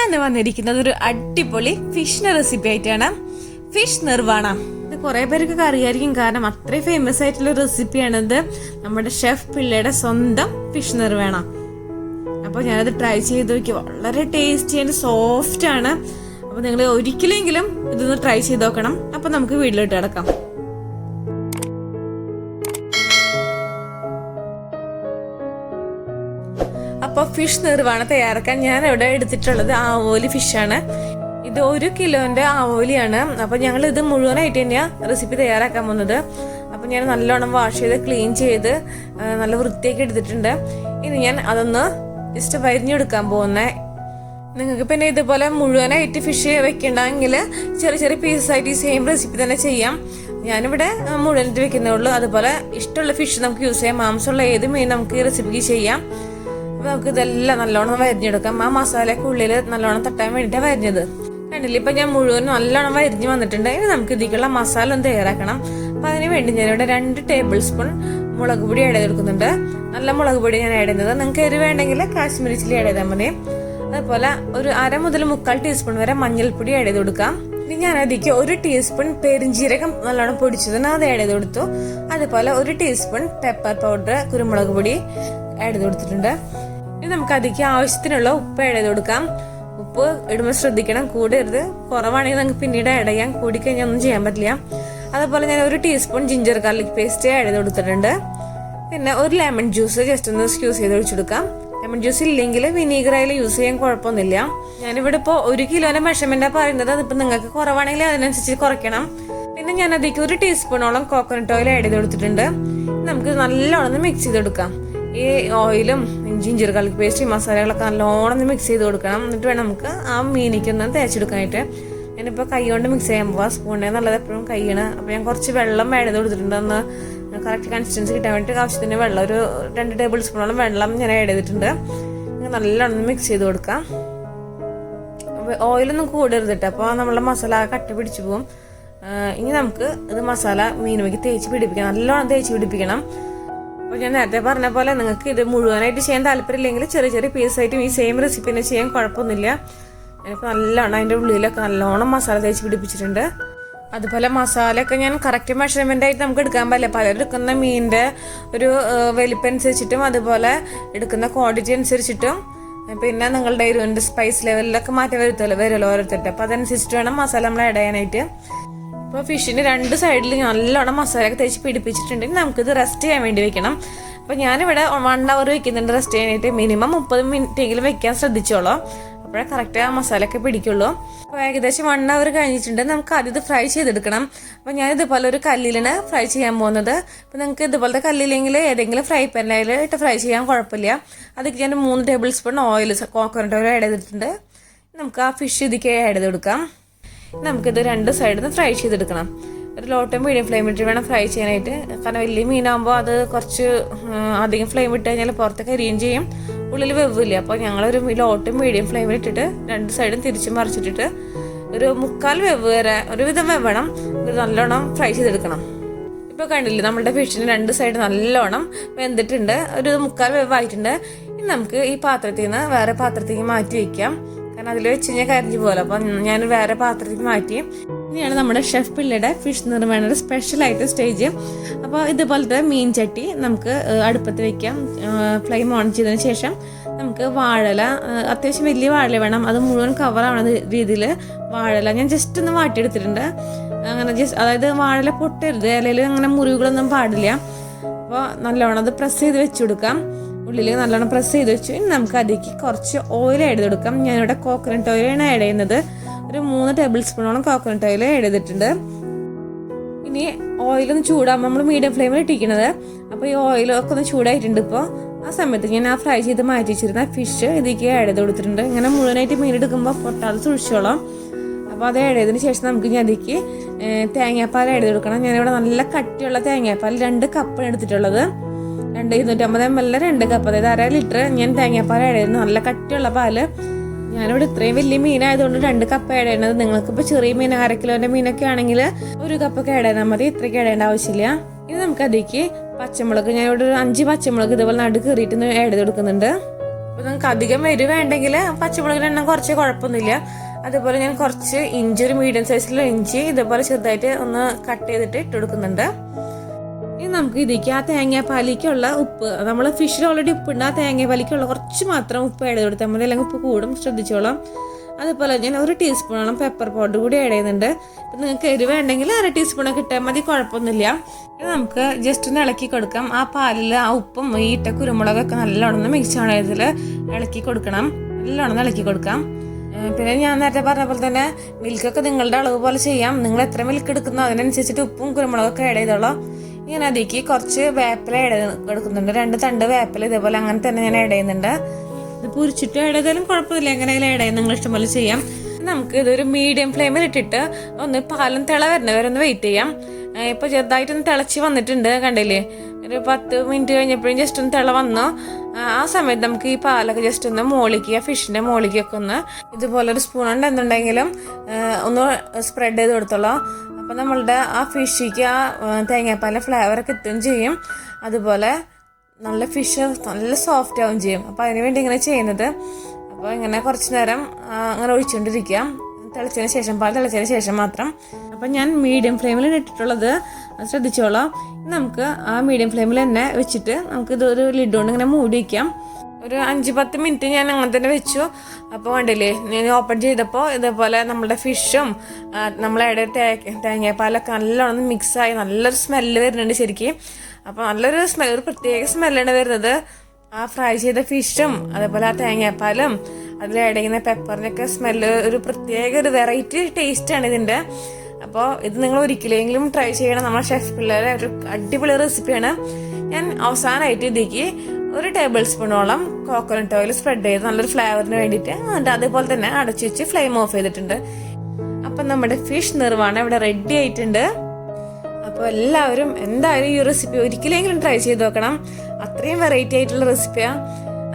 ഞാൻ വന്നിരിക്കുന്നത് ഒരു അടിപൊളി ഫിഷിന്റെ റെസിപ്പി ആയിട്ടാണ്. ഫിഷ് നിർവാണ. ഇത് കുറെ പേർക്ക് അറിയായിരിക്കും, കാരണം അത്രയും ഫേമസ് ആയിട്ടുള്ള റെസിപ്പിയാണിത്. നമ്മുടെ ഷെഫ് പിള്ളയുടെ സ്വന്തം ഫിഷ് നിർവാണ. അപ്പോൾ ഞാനത് ട്രൈ ചെയ്ത് നോക്കി. വളരെ ടേസ്റ്റി ആൻഡ് സോഫ്റ്റ് ആണ്. അപ്പോൾ നിങ്ങൾ ഒരിക്കലെങ്കിലും ഇതൊന്ന് ട്രൈ ചെയ്ത് നോക്കണം. അപ്പൊ നമുക്ക് വീട്ടിലോട്ട് കിടക്കാം. അപ്പോൾ ഫിഷ് നിർവാണ തയ്യാറാക്കാൻ ഞാൻ ഇവിടെ എടുത്തിട്ടുള്ളത് ആവോലി ഫിഷാണ്. ഇത് 1 കിലോന്റെ ആവോലിയാണ്. അപ്പോൾ ഞങ്ങൾ ഇത് മുഴുവനായിട്ട് തന്നെയാണ് റെസിപ്പി തയ്യാറാക്കാൻ പോകുന്നത്. അപ്പോൾ ഞാൻ നല്ലോണം വാഷ് ചെയ്ത് ക്ലീൻ ചെയ്ത് നല്ല വൃത്തിയാക്കി എടുത്തിട്ടുണ്ട്. ഇനി ഞാൻ അതൊന്ന് ജസ്റ്റ് വരിഞ്ഞെടുക്കാൻ പോകുന്നത്. നിങ്ങൾക്ക് പിന്നെ ഇതുപോലെ മുഴുവനായിട്ട് ഫിഷ് വെക്കണ്ടെങ്കിൽ ചെറിയ ചെറിയ പീസസായിട്ട് ഈ സെയിം റെസിപ്പി തന്നെ ചെയ്യാം. ഞാനിവിടെ മുഴുവനായിട്ട് വെക്കുന്നേ ഉള്ളൂ. അതുപോലെ ഇഷ്ടമുള്ള ഫിഷ് നമുക്ക് യൂസ് ചെയ്യാം. മാംസമുള്ള ഏത് മീൻ നമുക്ക് ഈ റെസിപ്പിക്ക് ചെയ്യാം. നമുക്ക് ഇതെല്ലാം നല്ലോണം വരിഞ്ഞെടുക്കാം. ആ മസാലയൊക്കെ ഉള്ളിൽ നല്ലോണം തട്ടാൻ വേണ്ടിയിട്ടാണ് വരിഞ്ഞത്. കണ്ടില്ല, ഇപ്പം ഞാൻ മുഴുവൻ നല്ലോണം വരിഞ്ഞ് വന്നിട്ടുണ്ട്. ഇനി നമുക്ക് ഇതിലേക്കുള്ള മസാല ഒന്ന് തയ്യാറാക്കണം. അപ്പം അതിന് വേണ്ടി ഞാനിവിടെ 2 ടേബിൾ സ്പൂൺ മുളക് പൊടി ആഡ് ചെയ്തെടുക്കുന്നുണ്ട്. നല്ല മുളക് പൊടി ഞാൻ ആഡ് ചെയ്യുന്നത്. നിങ്ങൾക്ക് എരിവ് വേണമെങ്കിൽ കാശ്മീരി ചില്ലി ആഡ് ചെയ്താൽ മതി. അതുപോലെ ഒരു 1/2 മുതൽ 3/4 ടീസ്പൂൺ വരെ മഞ്ഞൾപ്പൊടി ആഡ് ചെയ്ത് കൊടുക്കാം. ഇനി ഞാൻ അതിലേക്ക് 1 ടീസ്പൂൺ പെരിഞ്ജീരകം നല്ലോണം പൊടിച്ചതിന് അത് ആഡ് ചെയ്ത് കൊടുത്തു. അതുപോലെ 1 ടീസ്പൂൺ പെപ്പർ പൗഡർ, കുരുമുളക് പൊടി ആഡ് ചെയ്ത് കൊടുത്തിട്ടുണ്ട്. ഇനി നമുക്ക് അതിലേക്ക് ആവശ്യത്തിനുള്ള ഉപ്പ് ആഡ് ചെയ്ത് കൊടുക്കാം. ഉപ്പ് ഇടുമ്പോൾ ശ്രദ്ധിക്കണം, കൂടരുത്. കുറവാണെങ്കിൽ നമുക്ക് പിന്നീട് ആഡ് ചെയ്യാം. കൂടിക്കഴിഞ്ഞാൽ ഒന്നും ചെയ്യാൻ പറ്റില്ല. അതുപോലെ ഞാൻ 1 teaspoon ginger garlic paste add ചെയ്ത് കൊടുത്തിട്ടുണ്ട്. പിന്നെ 1 ലെമൺ ജ്യൂസ് ജസ്റ്റ് ഒന്ന് സ്ക്യൂസ് ചെയ്ത് ഒഴിച്ചെടുക്കാം. ലെമൺ ജ്യൂസ് ഇല്ലെങ്കിൽ വിനീഗർ ആയാലും യൂസ് ചെയ്യാൻ കുഴപ്പമൊന്നുമില്ല. ഞാനിവിടെ ഇപ്പോൾ 1 കിലോന്റെ മെഷർമെന്റാണ് പറയുന്നത്. അതിപ്പോൾ നിങ്ങൾക്ക് കുറവാണെങ്കിൽ അതിനനുസരിച്ച് കുറയ്ക്കണം. പിന്നെ ഞാൻ അതിലേക്ക് 1 ടീസ്പൂണോളം കോക്കനട്ട് ഓയിൽ ആഡ് ചെയ്ത് കൊടുത്തിട്ടുണ്ട്. നമുക്ക് നല്ലോണം മിക്സ് ചെയ്തെടുക്കാം. ഈ ഓയിലും ജിഞ്ചർ ഗാർലിക് പേസ്റ്റ് മസാലകളൊക്കെ നല്ലോണം മിക്സ് ചെയ്ത് കൊടുക്കണം. എന്നിട്ട് വേണം നമുക്ക് ആ മീനിക്കൊന്ന് തേച്ചെടുക്കാനായിട്ട്. ഞാനിപ്പോൾ കൈ കൊണ്ട് മിക്സ് ചെയ്യാൻ പോവാം. സ്പൂണിനെ നല്ലത് എപ്പോഴും കൈയാണ്. അപ്പോൾ ഞാൻ കുറച്ച് വെള്ളം ആഡ് ചെയ്ത് കൊടുത്തിട്ടുണ്ട്. ഒന്ന് കറക്റ്റ് കൺസിസ്റ്റൻസി കിട്ടാൻ വേണ്ടിയിട്ട് ആവശ്യത്തിന് വെള്ളം, ഒരു 2 ടേബിൾ സ്പൂണോളം വെള്ളം ഞാൻ ആഡ് ചെയ്തിട്ടുണ്ട്. നല്ലോണം മിക്സ് ചെയ്ത് കൊടുക്കാം. അപ്പോൾ ഓയിലൊന്നും കൂടരുത് കേട്ടോ, അപ്പോൾ നമ്മളെ മസാല കട്ടി പിടിച്ചു പോകും. ഇനി നമുക്ക് ഇത് മസാല മീനുമേക്ക് തേച്ച് പിടിപ്പിക്കണം. നല്ലോണം തേച്ച് പിടിപ്പിക്കണം. അപ്പോൾ ഞാൻ നേരത്തെ പറഞ്ഞ പോലെ നിങ്ങൾക്ക് ഇത് മുഴുവനായിട്ട് ചെയ്യാൻ താല്പര്യമില്ലെങ്കിൽ ചെറിയ ചെറിയ പീസായിട്ടും ഈ സെയിം റെസിപ്പി തന്നെ ചെയ്യാൻ കുഴപ്പമൊന്നുമില്ല. ഞാനിപ്പോൾ നല്ലോണം അതിൻ്റെ ഉള്ളിലൊക്കെ നല്ലോണം മസാല തേച്ച് പിടിപ്പിച്ചിട്ടുണ്ട്. അതുപോലെ മസാലയൊക്കെ ഞാൻ കറക്റ്റ് മെഷർമെൻ്റ് ആയിട്ട് നമുക്ക് എടുക്കാൻ പറ്റില്ല. പലരും എടുക്കുന്ന മീനിൻ്റെ ഒരു വലിപ്പം അനുസരിച്ചിട്ടും അതുപോലെ എടുക്കുന്ന ക്വാണ്ടിറ്റി അനുസരിച്ചിട്ടും പിന്നെ നിങ്ങളുടെ എരിവിൻ്റെ സ്പൈസ് ലെവലിലൊക്കെ മാറ്റം വരുമല്ലോ ഓരോരുത്തരുടെ. അപ്പോൾ അതനുസരിച്ചിട്ട് വേണം മസാല നമ്മൾ ആഡ് ചെയ്യാനായിട്ട്. ഇപ്പോൾ ഫിഷിന് 2 സൈഡിൽ നല്ലോണം മസാലയൊക്കെ തേച്ച് പിടിപ്പിച്ചിട്ടുണ്ടെങ്കിൽ നമുക്കിത് റെസ്റ്റ് ചെയ്യാൻ വേണ്ടി വെക്കണം. അപ്പോൾ ഞാനിവിടെ 1 അവർ വെക്കുന്നുണ്ട് റെസ്റ്റ് ചെയ്യാനായിട്ട്. മിനിമം 30 മിനിറ്റെങ്കിലും വെക്കാൻ ശ്രദ്ധിച്ചോളൂ. അപ്പോഴേ കറക്റ്റ് ആ മസാലയൊക്കെ പിടിക്കുള്ളൂ. അപ്പോൾ ഏകദേശം 1 അവർ കഴിഞ്ഞിട്ടുണ്ട്. നമുക്ക് ആദ്യം ഇത് ഫ്രൈ ചെയ്തെടുക്കണം. അപ്പോൾ ഞാൻ ഇതുപോലെ ഒരു കല്ലിലാണ് ഫ്രൈ ചെയ്യാൻ പോകുന്നത്. അപ്പോൾ നിങ്ങൾക്ക് ഇതുപോലത്തെ കല്ലില്ലെങ്കിൽ ഏതെങ്കിലും ഫ്രൈ പാനിൽ ഇട്ട് ഫ്രൈ ചെയ്യാൻ കുഴപ്പമില്ല. അതിലേക്ക് ഞാൻ 3 table spoon oil, coconut oil add ചെയ്തിട്ടുണ്ട്. നമുക്ക് ആ ഫിഷ് ഇതിലേക്ക് ആഡ് ചെയ്ത് കൊടുക്കാം. നമുക്കിത് 2 സൈഡിൽ നിന്ന് ഫ്രൈ ചെയ്തെടുക്കണം. ഒരു ലോ ടു മീഡിയം ഫ്ലെയിമിട്ട് വേണം ഫ്രൈ ചെയ്യാനായിട്ട്. കാരണം വലിയ മീനാകുമ്പോൾ അത് കുറച്ച് അധികം ഫ്ലെയിം ഇട്ട് കഴിഞ്ഞാൽ പുറത്തൊക്കെ എരിയും ചെയ്യും, ഉള്ളിൽ വെവില്ല. അപ്പോൾ ഞങ്ങളൊരു ലോ ടു മീഡിയം ഫ്ലെയിമിൽ ഇട്ടിട്ട് 2 സൈഡും തിരിച്ച് മറിച്ചിട്ടിട്ട് ഒരു 3/4 വെവ് വരെ ഒരുവിധം വെവണം. ഇത് നല്ലോണം ഫ്രൈ ചെയ്തെടുക്കണം. ഇപ്പോൾ കണ്ടില്ലേ, നമ്മുടെ ഫിഷിന് 2 സൈഡ് നല്ലോണം വെന്തിട്ടുണ്ട്. ഒരു 3/4 വെവായിട്ടുണ്ട്. ഇനി നമുക്ക് ഈ പാത്രത്തിൽ നിന്ന് വേറെ പാത്രത്തേക്ക് മാറ്റി വയ്ക്കാം. കാരണം അതിൽ വെച്ച് കഴിഞ്ഞാൽ കരിഞ്ഞു പോലെ. അപ്പം ഞാൻ വേറെ പാത്രത്തിൽ മാറ്റി. ഇനിയാണ് നമ്മുടെ ഷെഫ് പിള്ളയുടെ ഫിഷ് നിർമ്മാണയുടെ സ്പെഷ്യലായിട്ട് സ്റ്റേജ്. അപ്പോൾ ഇതുപോലത്തെ മീൻ ചട്ടി നമുക്ക് അടുപ്പത്ത് വയ്ക്കാം. ഫ്ലെയിം ഓൺ ചെയ്തതിന് ശേഷം നമുക്ക് വാഴല, അത്യാവശ്യം വലിയ വാഴല വേണം. അത് മുഴുവൻ കവറാവുന്ന രീതിയിൽ വാഴല ഞാൻ ജസ്റ്റ് ഒന്ന് വാട്ടിയെടുത്തിട്ടുണ്ട്. അങ്ങനെ അതായത് വാഴല പൊട്ടരുത്, ഇലയിൽ അങ്ങനെ മുറിവുകളൊന്നും പാടില്ല. അപ്പോൾ നല്ലോണം അത് പ്രസ് ചെയ്ത് വെച്ച് കൊടുക്കാം. ഉള്ളിൽ നല്ലോണം പ്രസ് ചെയ്ത് വെച്ചു. ഇനി നമുക്ക് അതിലേക്ക് കുറച്ച് ഓയിൽ ആഡ് ചെയ്ത് കൊടുക്കാം. ഞാനിവിടെ കോക്കനട്ട് ഓയിലാണ് ആഡ് ചെയ്യുന്നത്. ഒരു 3 ടേബിൾ സ്പൂണോളം കോക്കനട്ട് ഓയിൽ ആഡ് ചെയ്തിട്ടുണ്ട്. ഇനി ഓയിലൊന്ന് ചൂടാകുമ്പോൾ നമ്മൾ മീഡിയം ഫ്ലെയിമിൽ ഇട്ടിരിക്കുന്നത്. അപ്പോൾ ഈ ഓയിലൊക്കെ ഒന്ന് ചൂടായിട്ടുണ്ട്. ഇപ്പോൾ ആ സമയത്ത് ഞാൻ ആ ഫ്രൈ ചെയ്ത് മാറ്റി വെച്ചിരുന്ന ഫിഷ് ഇതിലേക്ക് ആഡ് ചെയ്ത് കൊടുത്തിട്ടുണ്ട്. ഇങ്ങനെ മുഴുവനായിട്ട് മീൻ എടുക്കുമ്പോൾ പൊട്ടാതെ സൂക്ഷിച്ചോളാം. അപ്പോൾ അത് ആഡ് ചെയ്തതിന് ശേഷം നമുക്ക് ഇനി അതിലേക്ക് തേങ്ങാപ്പാൽ ആഡ് ചെയ്ത് കൊടുക്കണം. ഞാനിവിടെ നല്ല കട്ടിയുള്ള തേങ്ങാപ്പാൽ 2 കപ്പാണ് എടുത്തിട്ടുള്ളത്. 250 ml 2 കപ്പ്, അതായത് 1/2 ലിറ്റർ ഞാൻ തേങ്ങാപ്പാൽ ആഡ് ചെയ്യുന്നു. നല്ല കട്ടിയുള്ള പാല്. ഞാനിവിടെ ഇത്രയും വലിയ മീനായതുകൊണ്ട് 2 കപ്പ് ആഡ് ചെയ്യണത്. നിങ്ങൾക്കിപ്പോൾ ചെറിയ മീൻ 1/2 കിലോന്റെ മീനൊക്കെ ആണെങ്കിൽ 1 കപ്പൊക്കെ ആഡ് ചെയ്താൽ മതി. ഇത്രയ്ക്ക് ആഡ് ചെയ്യേണ്ട ആവശ്യമില്ല. ഇനി നമുക്ക് അതിലേക്ക് പച്ചമുളക്, ഞാനിവിടെ ഒരു 5 പച്ചമുളക് ഇതുപോലെ നടുക്ക് കീറിയിട്ട് ആഡ് ചെയ്ത് കൊടുക്കുന്നുണ്ട്. അപ്പോൾ നിങ്ങൾക്ക് അധികം എരിവ് വേണ്ടെങ്കിൽ പച്ചമുളകിൻ്റെ എണ്ണം കുറച്ച് കുഴപ്പമൊന്നുമില്ല. അതുപോലെ ഞാൻ കുറച്ച് ഇഞ്ചി, ഒരു മീഡിയം സൈസിലുള്ള ഇഞ്ചി ഇതുപോലെ ചെറുതായിട്ട് ഒന്ന് കട്ട് ചെയ്തിട്ട് ഇട്ട് കൊടുക്കുന്നുണ്ട്. ഇനി നമുക്ക് ഇതിലേക്ക് ആ തേങ്ങാപ്പാലിക്കുള്ള ഉപ്പ്, നമ്മൾ ഫിഷിൽ ഓൾറെഡി ഉപ്പുണ്ട്, ആ തേങ്ങാപ്പാലിക്കുള്ള കുറച്ച് മാത്രം ഉപ്പ് ആഡ് ചെയ്ത് കൊടുത്താൽ മതി, അല്ലെങ്കിൽ ഉപ്പ് കൂടും, ശ്രദ്ധിച്ചോളാം. അതുപോലെ ഞാൻ 1 ടീസ്പൂണോളം പെപ്പർ പൗഡർ കൂടി ആഡ് ചെയ്യുന്നുണ്ട്. ഇപ്പം നിങ്ങൾക്ക് എരിവ് വേണ്ടെങ്കിൽ 1/2 ടീസ്പൂണൊക്കെ ഇട്ടാൽ മതി, കുഴപ്പമൊന്നുമില്ല. ഇത് നമുക്ക് ജസ്റ്റ് ഒന്ന് ഇളക്കി കൊടുക്കാം. ആ പാലിൽ ആ ഉപ്പും ഈ ഇട്ട കുരുമുളകൊക്കെ നല്ലോണം മിക്സ് ആവണ ഇതിൽ ഇളക്കി കൊടുക്കണം, നല്ലോണം ഇളക്കി കൊടുക്കാം. പിന്നെ ഞാൻ നേരത്തെ പറഞ്ഞ പോലെ തന്നെ മിൽക്കൊക്കെ നിങ്ങളുടെ അളവ് പോലെ ചെയ്യാം. നിങ്ങൾ എത്ര മിൽക്ക് എടുക്കുന്നോ അതിനനുസരിച്ചിട്ട് ഉപ്പും കുരുമുളകൊക്കെ ആഡ് ചെയ്തോളാം. ഞാൻ അതിലേക്ക് കുറച്ച് വേപ്പില ആഡ് കൊടുക്കുന്നുണ്ട്, 2 തണ്ട് വേപ്പില ഇതേപോലെ അങ്ങനെ തന്നെ ഞാൻ ആഡ് ചെയ്യുന്നുണ്ട്. ഇത് പൊരിച്ചിട്ട് ആഡ് ചെയ്താലും കുഴപ്പമില്ല, എങ്ങനെയായാലും ആഡ് ചെയ്യാൻ നിങ്ങൾ ഇഷ്ടംപോലെ ചെയ്യാം. നമുക്ക് ഇതൊരു മീഡിയം ഫ്ലെയിമിൽ ഇട്ടിട്ട് ഒന്ന് പാലും തിള വരുന്ന വരെ ഒന്ന് വെയിറ്റ് ചെയ്യാം. ഇപ്പോൾ ചെറുതായിട്ടൊന്ന് തിളച്ച് വന്നിട്ടുണ്ട്, കണ്ടില്ലേ? ഒരു 10 മിനിറ്റ് കഴിഞ്ഞപ്പോഴും ജസ്റ്റ് ഒന്ന് തിള വന്നു. ആ സമയത്ത് നമുക്ക് ഈ പാലൊക്കെ ജസ്റ്റ് ഒന്ന് മോളിക്കുക, ഫിഷിൻ്റെ മോളിക്കൊക്കെ ഒന്ന് ഇതുപോലെ ഒരു സ്പൂൺ കൊണ്ട് എന്തുണ്ടെങ്കിലും ഒന്ന് സ്പ്രെഡ് ചെയ്ത് കൊടുത്തോളൂ. അപ്പോൾ നമ്മളുടെ ആ ഫിഷിക്ക് ആ തേങ്ങാപ്പാലിൻ്റെ ഫ്ലേവറൊക്കെ എത്തുകയും ചെയ്യും. അതുപോലെ നല്ല ഫിഷ് നല്ല സോഫ്റ്റ് ആവുകയും ചെയ്യും. അപ്പോൾ അതിന് വേണ്ടി ഇങ്ങനെ ചെയ്യുന്നത്. അപ്പോൾ ഇങ്ങനെ കുറച്ച് നേരം അങ്ങനെ ഒഴിച്ചുകൊണ്ടിരിക്കുക, തിളച്ചതിന് ശേഷം, പാൽ തിളച്ചതിന് ശേഷം മാത്രം. അപ്പം ഞാൻ മീഡിയം ഫ്ലെയിമിൽ ഇട്ടിട്ടുള്ളത് ശ്രദ്ധിച്ചോളാം. നമുക്ക് ആ മീഡിയം ഫ്ലെയിമിൽ തന്നെ വെച്ചിട്ട് നമുക്ക് ഇതൊരു ലിഡ് കൊണ്ട് ഇങ്ങനെ മൂടി വയ്ക്കാം. ഒരു 5-10 മിനിറ്റ് ഞാൻ അങ്ങനെ തന്നെ വെച്ചു. അപ്പോൾ കണ്ടില്ലേ, ഞാൻ ഓപ്പൺ ചെയ്തപ്പോൾ ഇതേപോലെ നമ്മുടെ ഫിഷും നമ്മളെ തേങ്ങാപ്പാലൊക്കെ നല്ലോണം മിക്സായി നല്ലൊരു സ്മെല്ല് വരുന്നുണ്ട് ശരിക്കും. അപ്പോൾ നല്ലൊരു ഒരു പ്രത്യേക സ്മെല്ലാണ് വരുന്നത്. ആ ഫ്രൈ ചെയ്ത ഫിഷും അതേപോലെ ആ തേങ്ങാപ്പാലും അതിൽ ആഡ് ചെയ്യുന്ന പെപ്പറിനൊക്കെ സ്മെല്ല് ഒരു പ്രത്യേക ഒരു വെറൈറ്റി ടേസ്റ്റാണ് ഇതിൻ്റെ. അപ്പോൾ ഇത് നിങ്ങൾ ഒരിക്കലെങ്കിലും ട്രൈ ചെയ്യണം. നമ്മുടെ ഷെഫ് പിള്ളേരെ ഒരു അടിപൊളി റെസിപ്പിയാണ്. ഞാൻ അവസാനമായിട്ട് ഇതിലേക്ക് 1 ടേബിൾ സ്പൂണോളം കോക്കനട്ട് ഓയിൽ സ്പ്രെഡ് ചെയ്ത് നല്ലൊരു ഫ്ലേവറിന് വേണ്ടിയിട്ട്, എന്നിട്ട് അതേപോലെ തന്നെ അടച്ചു വെച്ച് ഫ്ലെയിം ഓഫ് ചെയ്തിട്ടുണ്ട്. അപ്പം നമ്മുടെ ഫിഷ് നിർവാണ ഇവിടെ റെഡി ആയിട്ടുണ്ട്. അപ്പോൾ എല്ലാവരും എന്തായാലും ഈ റെസിപ്പി ഒരിക്കലെങ്കിലും ട്രൈ ചെയ്ത് നോക്കണം, അത്രയും വെറൈറ്റി ആയിട്ടുള്ള റെസിപ്പിയാണ്.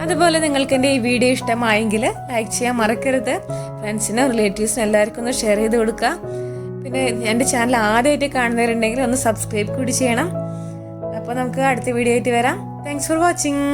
അതുപോലെ നിങ്ങൾക്ക് എൻ്റെ ഈ വീഡിയോ ഇഷ്ടമായെങ്കിൽ ലൈക്ക് ചെയ്യാൻ മറക്കരുത്. ഫ്രണ്ട്സിനും റിലേറ്റീവ്സിനും എല്ലാവർക്കും ഒന്ന് ഷെയർ ചെയ്ത് കൊടുക്കുക. പിന്നെ എൻ്റെ ചാനൽ ആദ്യമായിട്ട് കാണുന്നവരുണ്ടെങ്കിൽ ഒന്ന് സബ്സ്ക്രൈബ് കൂടി ചെയ്യണം. അപ്പോൾ നമുക്ക് അടുത്ത വീഡിയോ ആയിട്ട് വരാം. Thanks for watching.